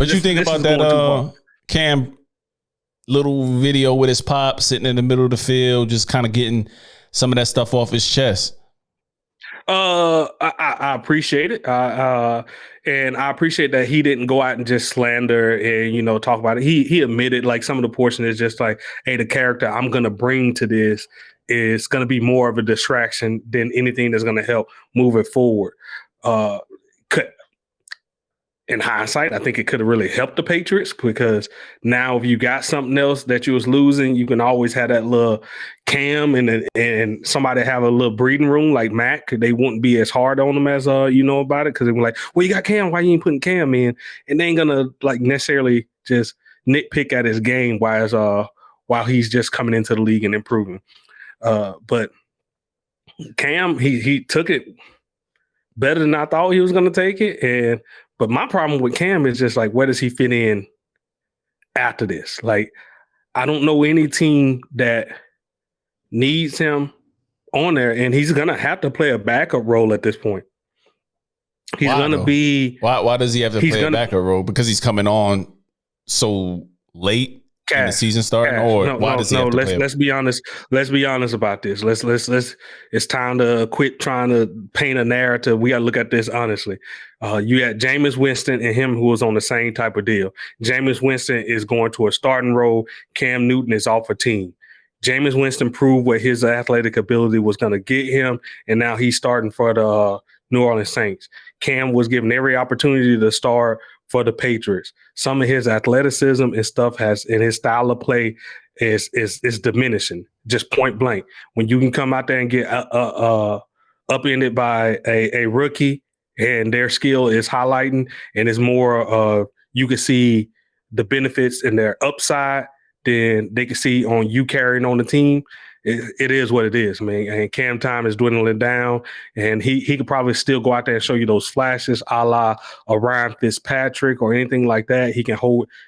What you think about that Cam little video with his pop sitting in the middle of the field, just kind of getting some of that stuff off his chest? I appreciate it. And I appreciate that he didn't go out and just slander and, talk about it. He admitted like some of the portion is just like, hey, the character I'm going to bring to this is going to be more of a distraction than anything that's going to help move it forward. In hindsight, I think it could have really helped the Patriots because now if you got something else that you was losing, you can always have that little Cam and somebody have a little breathing room like Mac. They wouldn't be as hard on them as about it because they were like, well, you got Cam, why you ain't putting Cam in? And they ain't gonna like necessarily just nitpick at his game while he's just coming into the league and improving. But Cam, he took it better than I thought he was gonna take it. But my problem with Cam is just like, where does he fit in after this? Like, I don't know any team that needs him on there, and he's gonna have to play a backup role at this point. He's gonna be. Why does he have to play a backup role? Because he's coming on so late in the season starting, or why does he have to play? Let's be honest. Let's be honest about this. Let's. It's time to quit trying to paint a narrative. We got to look at this honestly. You had Jameis Winston and him who was on the same type of deal. Jameis Winston is going to a starting role. Cam Newton is off a team. Jameis Winston proved what his athletic ability was going to get him, and now he's starting for the New Orleans Saints. Cam was given every opportunity to start for the Patriots. Some of his athleticism and stuff and his style of play is diminishing, just point blank. When you can come out there and get upended by a rookie and their skill is highlighting and it's more you can see the benefits and their upside than they can see on you carrying on the team. It is what it is, man. And Cam time is dwindling down, and he could probably still go out there and show you those flashes, a la a Ryan Fitzpatrick or anything like that. He can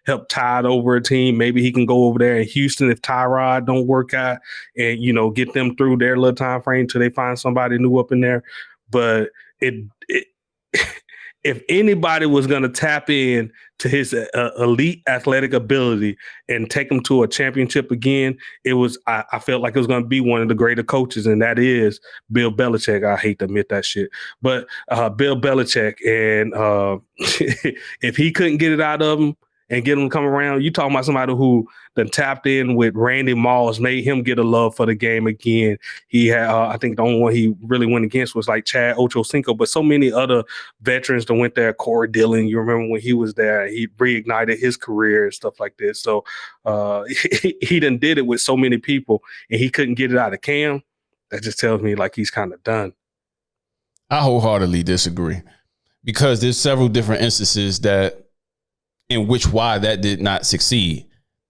help tide over a team. Maybe he can go over there in Houston if Tyrod don't work out, and get them through their little time frame till they find somebody new up in there. But if anybody was going to tap in to his elite athletic ability and take him to a championship again, I felt like it was going to be one of the greater coaches, and that is Bill Belichick. I hate to admit that shit, but Bill Belichick. And if he couldn't get it out of him and get him to come around, you talking about somebody who then tapped in with Randy Moss, made him get a love for the game again. He had, I think the only one he really went against was like Chad Ochocinco, but so many other veterans that went there. Corey Dillon, you remember when he was there, he reignited his career and stuff like this. So he done did it with so many people, and he couldn't get it out of Cam. That just tells me like he's kind of done. I wholeheartedly disagree because there's several different instances in which why that did not succeed.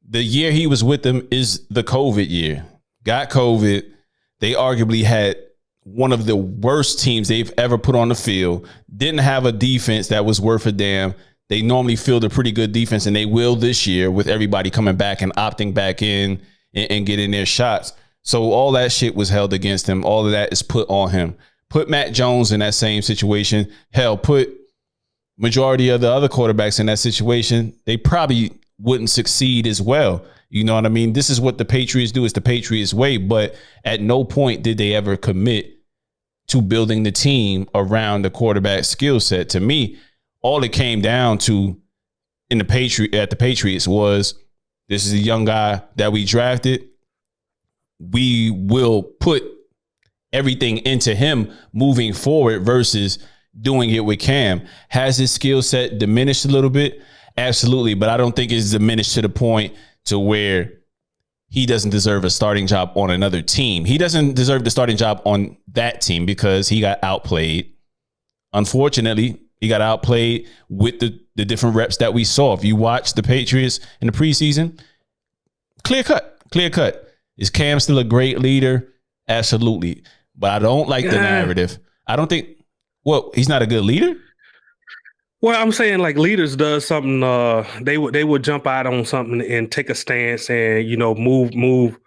The year he was with them is the COVID year. Got COVID. They arguably had one of the worst teams they've ever put on the field. Didn't have a defense that was worth a damn. They normally field a pretty good defense, and they will this year with everybody coming back and opting back in and getting their shots. So all that shit was held against him. All of that is put on him. Put Matt Jones in that same situation. Hell, put majority of the other quarterbacks in that situation. They probably wouldn't succeed as well. You know what I mean? This is what the Patriots do. It's the Patriots way. But at no point did they ever commit to building the team around the quarterback skill set. To me, all it came down to at the Patriots was, this is a young guy that we drafted. We will put everything into him moving forward versus doing it with Cam. Has his skill set diminished a little bit? Absolutely, but I don't think it's diminished to the point to where he doesn't deserve a starting job on another team. He doesn't deserve the starting job on that team because he got outplayed. Unfortunately, he got outplayed with the different reps that we saw. If you watch the Patriots in the preseason, clear cut. Is Cam still a great leader? Absolutely. But I don't like the narrative. I don't think, he's not a good leader? Well, I'm saying like leaders does something. They would jump out on something and take a stance and move.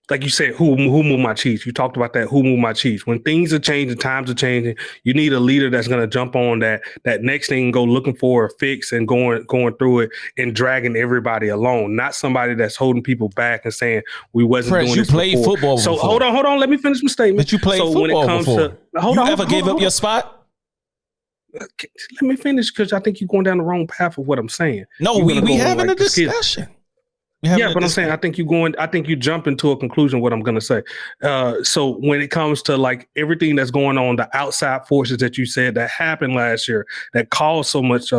like you said, who moved my cheese? You talked about that. Who moved my cheese? When things are changing, times are changing. You need a leader that's going to jump on that next thing and go looking for a fix and going through it and dragging everybody along. Not somebody that's holding people back and saying we wasn't doing this. You played football so before. hold on. Let me finish my statement. But you played football before. You ever gave up your spot? Let me finish because I think you're going down the wrong path of what I'm saying. No, we having a discussion. Yeah, but I'm saying I think you jump into a conclusion what I'm going to say. So when it comes to like everything that's going on, the outside forces that you said that happened last year that caused so much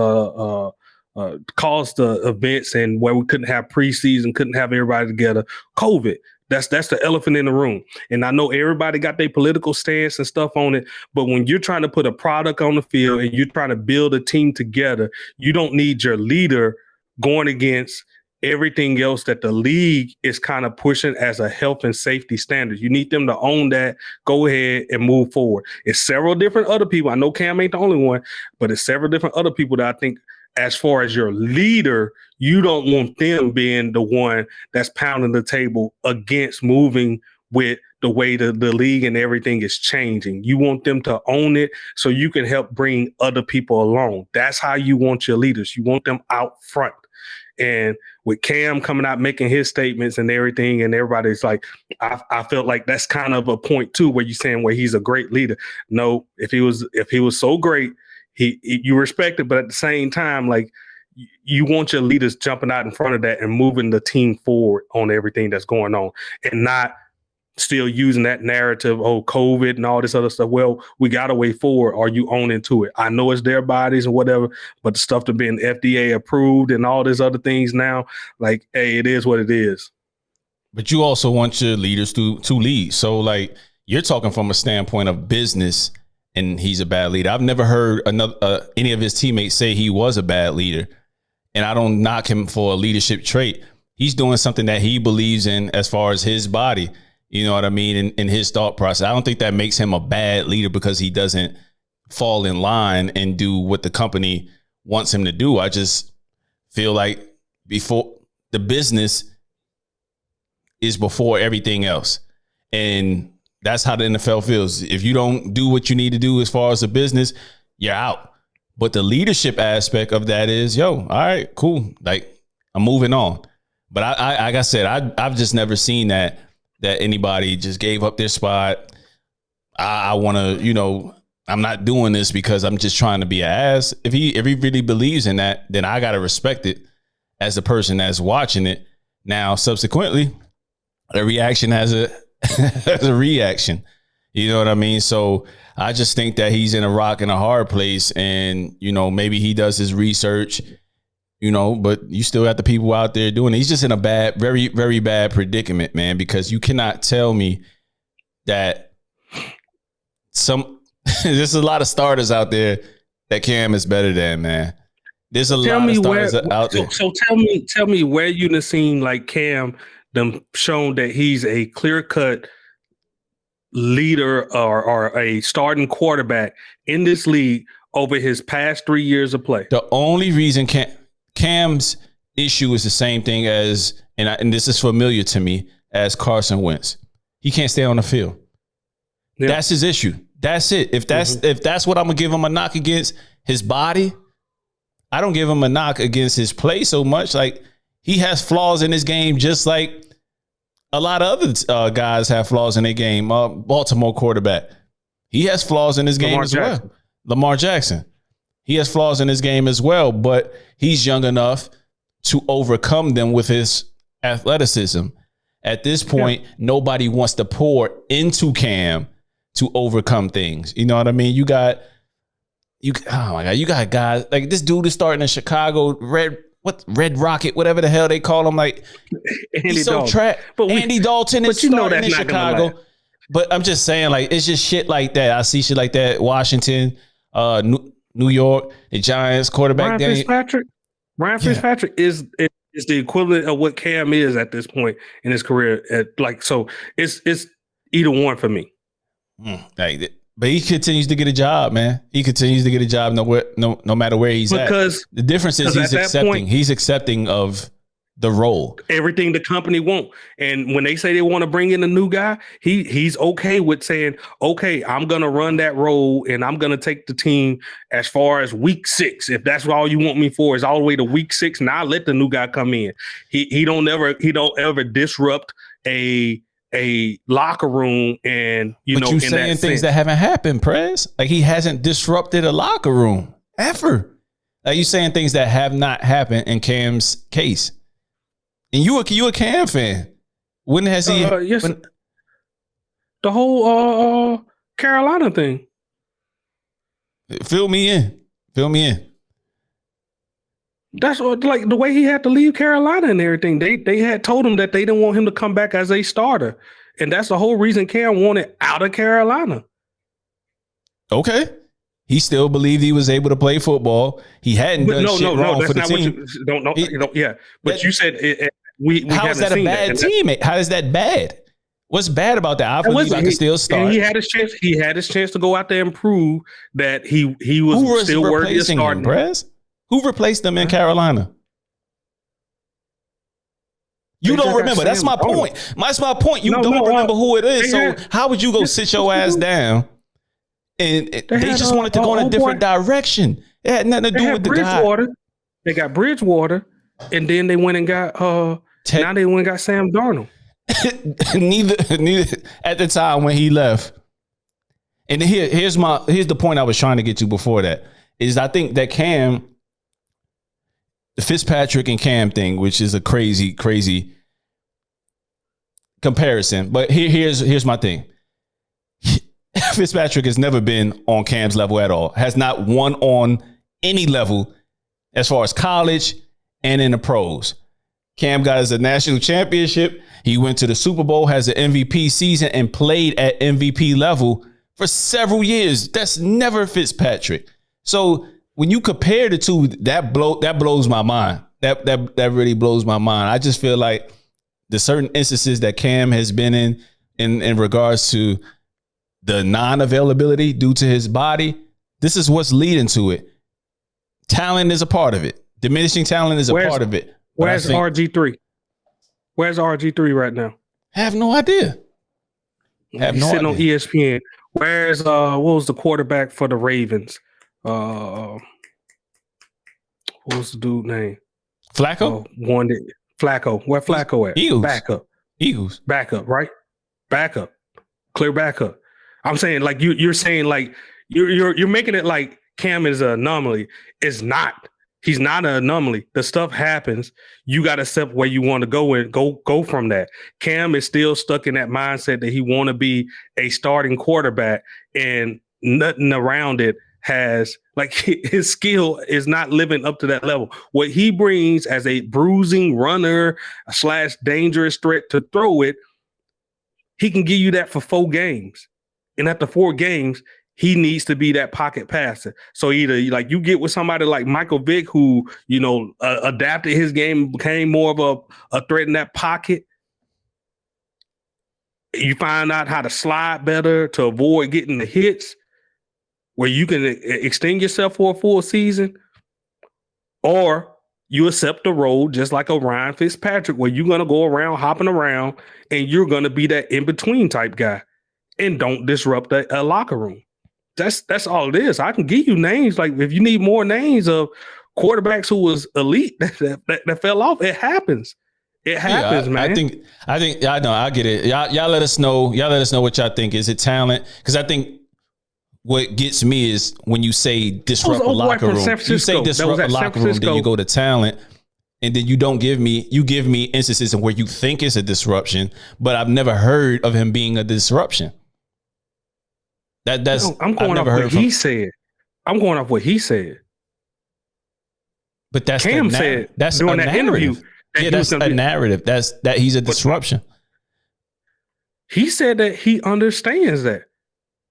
caused the events and where we couldn't have preseason, couldn't have everybody together. COVID. That's the elephant in the room. And I know everybody got their political stance and stuff on it, but when you're trying to put a product on the field and you're trying to build a team together, you don't need your leader going against everything else that the league is kind of pushing as a health and safety standard. You need them to own that, go ahead and move forward. It's several different other people. I know Cam ain't the only one, but it's several different other people that I think as far as your leader, you don't want them being the one that's pounding the table against moving with the way the league and everything is changing. You want them to own it so you can help bring other people along. That's how you want your leaders. You want them out front. And with Cam coming out making his statements and everything, and everybody's like, I felt like that's kind of a point too, where you're saying where he's a great leader. No, if he was so great, you respect it, but at the same time, like you want your leaders jumping out in front of that and moving the team forward on everything that's going on, and not still using that narrative, oh, COVID and all this other stuff. Well, we got a way forward. Are you owning to it? I know it's their bodies and whatever, but the stuff to being FDA approved and all these other things now, like, hey, it is what it is. But you also want your leaders to lead. So, like, you're talking from a standpoint of business, and he's a bad leader. I've never heard any of his teammates say he was a bad leader, and I don't knock him for a leadership trait. He's doing something that he believes in as far as his body. You know what I mean? In his thought process. I don't think that makes him a bad leader because he doesn't fall in line and do what the company wants him to do. I just feel like before the business is before everything else. And that's how the NFL feels. If you don't do what you need to do as far as the business, you're out. But the leadership aspect of that is, yo, all right, cool. Like, I'm moving on. But I like I said, I've just never seen that anybody just gave up their spot. I want to, I'm not doing this because I'm just trying to be an ass. If he really believes in that, then I got to respect it as the person that's watching it. Now, subsequently, a reaction has a reaction. You know what I mean? So I just think that he's in a rock and a hard place, and, maybe he does his research, but you still got the people out there doing it. He's just in a bad, very, very bad predicament, man, because you cannot tell me that there's a lot of starters out there that Cam is better than, man. There's a lot of starters out there. So tell me where you done seen like Cam them shown that he's a clear-cut leader or a starting quarterback in this league over his past 3 years of play. The only reason Cam's issue is the same thing as, and this is familiar to me, as Carson Wentz. He can't stay on the field. Yep. That's his issue. That's it. If that's what I'm gonna give him a knock against, his body, I don't give him a knock against his play so much. Like, he has flaws in his game, just like a lot of other guys have flaws in their game. Baltimore quarterback, he has flaws in his game as well. Lamar Jackson. He has flaws in his game as well, but he's young enough to overcome them with his athleticism. At this point, nobody wants to pour into Cam to overcome things. You know what I mean? You got guys like this dude is starting in Chicago, Red Rocket, whatever the hell they call him. Like, he's so trapped. Andy Dalton is starting in Chicago. But I'm just saying, like, it's just shit like that. I see shit like that. Washington, New York, the Giants quarterback. Ryan Fitzpatrick is the equivalent of what Cam is at this point in his career. So it's either one for me. But he continues to get a job, man. He continues to get a job no matter where he's at. Because the difference is he's accepting. He's accepting of the role. Everything the company want. And when they say they want to bring in a new guy, he's okay with saying, okay, I'm going to run that role and I'm going to take the team as far as week 6. If that's all you want me for is all the way to week 6, now let the new guy come in. He don't ever disrupt a locker room. And but you saying things that haven't happened, Prez. Like, he hasn't disrupted a locker room ever. Like, you saying things that have not happened in Cam's case. And you a Cam fan. When has he? Yes, the whole Carolina thing. Fill me in. That's like the way he had to leave Carolina and everything. They had told him that they didn't want him to come back as a starter, and that's the whole reason Cam wanted out of Carolina. Okay. He still believed he was able to play football. He hadn't done shit wrong for the team. But you said how is that a bad teammate? How is that bad? What's bad about that? I believe I can still start. And he had his chance. He had his chance to go out there and prove that he was still worthy of starting. Who replaced him in Carolina? You don't remember. That's my point. That's my point. You don't remember who it is. So how would you go sit your ass down? And they just wanted to go in a different direction. It had nothing to do with the guy. They got Bridgewater, and then they went and got now they went and got Sam Darnold. neither at the time when he left. And here's the point I was trying to get to before that is I think that Cam, the Fitzpatrick and Cam thing, which is a crazy comparison. But here's my thing. Fitzpatrick has never been on Cam's level at all. Has not won on any level as far as college and in the pros. Cam got us a national championship. He went to the Super Bowl, has an MVP season, and played at MVP level for several years. That's never Fitzpatrick. So when you compare the two, that blows my mind. That really blows my mind. I just feel like the certain instances that Cam has been in regards to the non-availability due to his body, this is what's leading to it. Talent is a part of it. Diminishing talent is a part of it. Where's RG3? Where's RG3 right now? I have no idea. He's sitting on ESPN. Where's what was the quarterback for the Ravens? What was the dude name? Flacco? Flacco. Where Flacco at? Eagles. Eagles. Backup, right? Backup. Clear backup. I'm saying, like, you're saying, like, you're making it like Cam is an anomaly. It's not. He's not an anomaly. The stuff happens. You got to accept where you want to go and go from that. Cam is still stuck in that mindset that he want to be a starting quarterback, and nothing around it has, like, his skill is not living up to that level. What he brings as a bruising runner / dangerous threat to throw it, he can give you that for 4 games. And after 4 games, he needs to be that pocket passer. So either, like, you get with somebody like Michael Vick, who, adapted his game, became more of a threat in that pocket. You find out how to slide better to avoid getting the hits, where you can extend yourself for a full season, or you accept the role just like a Ryan Fitzpatrick, where you're going to go around hopping around and you're going to be that in-between type guy and don't disrupt a locker room. That's all it is. I can give you names. Like, if you need more names of quarterbacks who was elite that fell off, it happens. It happens, man. I think I know. I get it. Y'all let us know. Y'all let us know what y'all think. Is it talent? Because I think what gets me is when you say disrupt a locker room. You say disrupt a locker room, then you go to talent, and then you give me instances of where you think it's a disruption, but I've never heard of him being a disruption. I'm going off what he said. I'm going off what he said. But that's Cam said. That's during that interview. That's a narrative. That's that he's a disruption. He said that he understands that.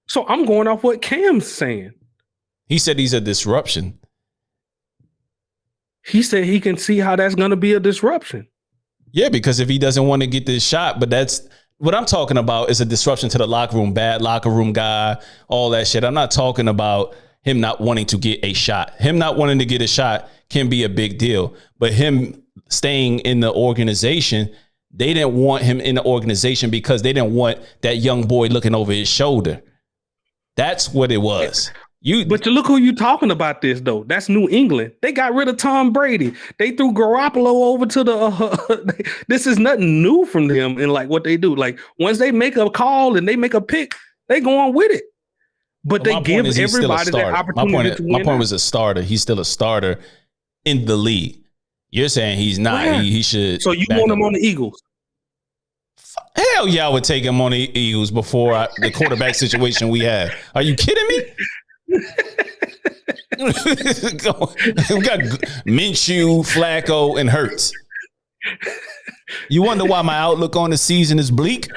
So I'm going off what Cam's saying. He said he's a disruption. He said he can see how that's going to be a disruption. Yeah, because if he doesn't want to get this shot, but that's what I'm talking about is a disruption to the locker room, bad locker room guy, all that shit. I'm not talking about him not wanting to get a shot. Him not wanting to get a shot can be a big deal, but him staying in the organization, they didn't want him in the organization because they didn't want that young boy looking over his shoulder. That's what it was. But you look who you talking about this though. That's New England. They got rid of Tom Brady. They threw Garoppolo over to the. This is nothing new from them and like what they do. Like once they make a call and they make a pick, they go on with it. But they give everybody that opportunity to win. My point was a starter. He's still a starter in the league. You're saying he's not. Yeah. He should. So you want him on the Eagles? Hell yeah, I would take him on the Eagles before the quarterback situation we have. Are you kidding me? We got Minshew, Flacco, and Hurts. You wonder why my outlook on the season is bleak?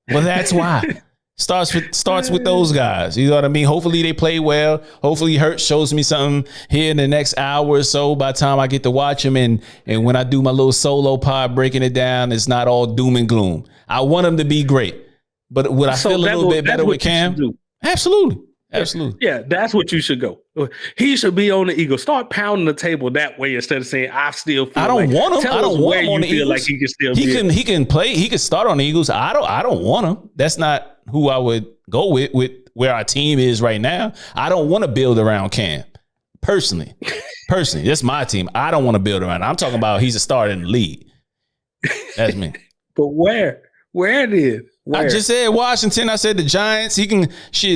Well, that's why. Starts with those guys. You know what I mean? Hopefully they play well. Hopefully Hurts shows me something here in the next hour or so by the time I get to watch him. And when I do my little solo pod breaking it down, it's not all doom and gloom. I want him to be great. But would I feel a little bit better with Cam? Absolutely. Absolutely. Yeah, that's what you should go. He should be on the Eagles. Start pounding the table that way instead of saying I still feel. I don't want him. I don't want him on the Eagles. Like he can still. He can play. He can start on the Eagles. I don't want him. That's not who I would go with where our team is right now. I don't want to build around Cam. Personally, that's my team. I don't want to build around. I'm talking about he's a starter in the league. That's me. But where? Where it is? Where? I just said Washington. I said the Giants. He can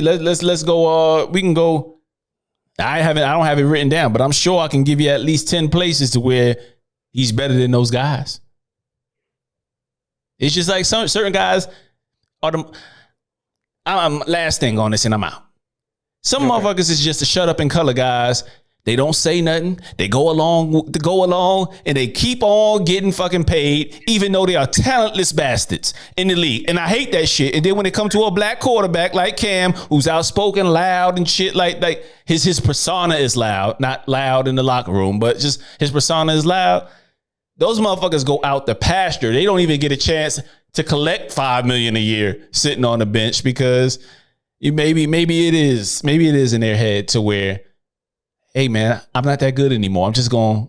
let's go. We can go. I don't have it written down, but I'm sure I can give you at least 10 places to where he's better than those guys. It's just like certain guys are the. Last thing on this, and I'm out. Some motherfuckers is just the shut up and color guys. They don't say nothing. They go along, and they keep on getting fucking paid, even though they are talentless bastards in the league. And I hate that shit. And then when it comes to a black quarterback like Cam, who's outspoken, loud and shit, like his persona is loud, not loud in the locker room, but just his persona is loud. Those motherfuckers go out the pasture. They don't even get a chance to collect $5 million a year sitting on the bench because maybe it is in their head to where, hey man, I'm not that good anymore. I'm just gonna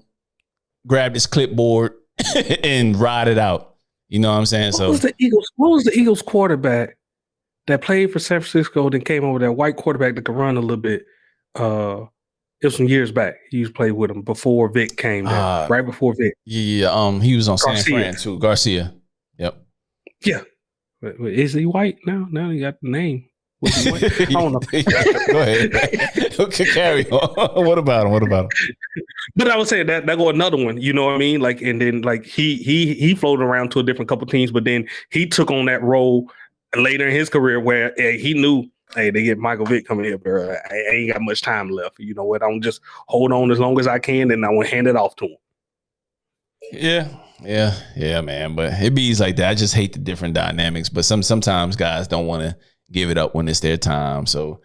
grab this clipboard and ride it out. You know what I'm saying? What was the Eagles quarterback that played for San Francisco, then came over, that white quarterback that could run a little bit? It was some years back. He used to play with him before Vic came there, right before Vic. Yeah, he was on San Fran too. Garcia. Yep. Yeah. Is he white now? Now he got the name. I don't know. Go ahead. Okay, carry on. What about him? But I would say that go another one. You know what I mean? Like, and then like he floated around to a different couple teams, but then he took on that role later in his career where he knew, hey, they get Michael Vick coming here, bro. I ain't got much time left. You know what? I'm just hold on as long as I can, and I will hand it off to him. Yeah, man. But it be like that. I just hate the different dynamics. But sometimes guys don't want to give it up when it's their time. So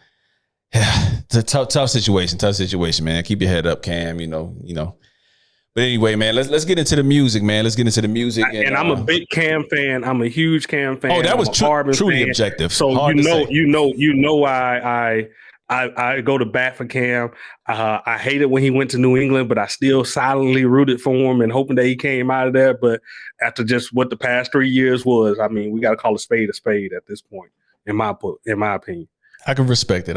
yeah, it's a tough situation, man. Keep your head up, Cam. You know. But anyway, man, let's get into the music, man. Let's get into the music. And I'm a big Cam fan. I'm a huge Cam fan. Oh, that was truly objective. So hard you know why I go to bat for Cam. I hated when he went to New England, but I still silently rooted for him and hoping that he came out of there. But after just what the past 3 years was, I mean, we got to call a spade at this point, in my opinion. I can respect it.